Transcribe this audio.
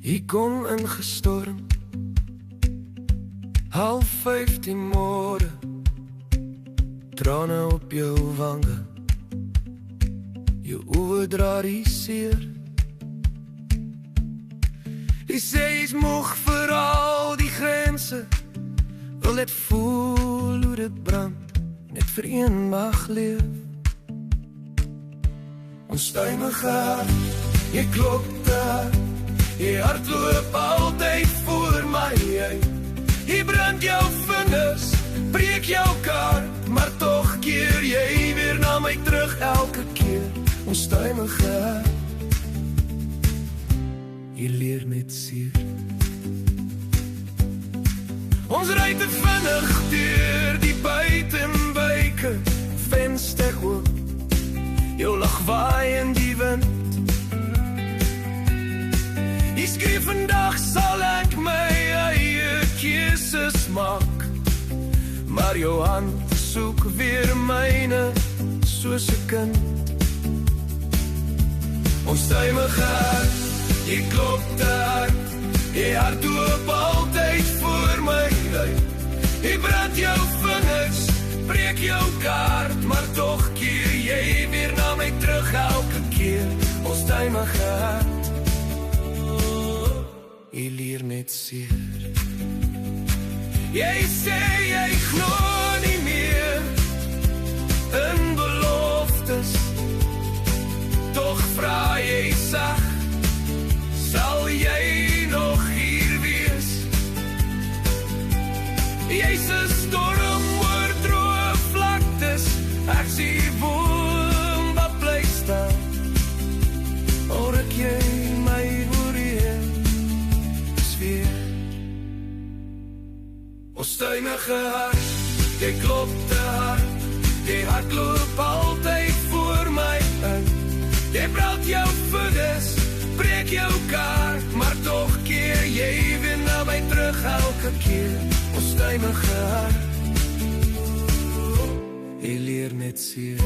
Hier kom ingestorm 4:30 môre, trane op jou wange, jou oë dra die seer. Die sê jy's moeg vir al die grense, wil net voel hoe dit brand, net vir een mag leef. Onstuimige hart, jy klop daar, jy hardloop altyd voor my uit. Jy brand jou vingers, breek jou kaart, maar toch keer jy weer na my terug elke keer. Onstuimige hart, jy leer net seer. Ons ry te vinnig deur die buitenwyke, venster oop, jou lag waai in die wind. Jy skryf vandag sal ek my eie keuses maak, maar jou hand soek weer myne soos 'n kind. Onstuimige hart, jy klop te hard, jy hardloop altyd voor my uit. Jy brand jou vingers, breek jou kaart, maar toch keer jy weer na my terug elke keer. Onstuimige hart, jy leer net seer. Jy sê jy glo nie meer in beloftes, toch vra jy sag, sal jy nog hier wees? Jy's 'n storm oor droë vlaktes, ek sien woon wat bly staan, hoor ek jy my oorheen sweer. Onstuimige hart, jy klop te hard, jy hardloop altyd voor my uit. Jy brand jou vingers, breek jou kaart, maar toch keer jy weer na my terug elke keer. Onstuimige hart, jy leer net seer.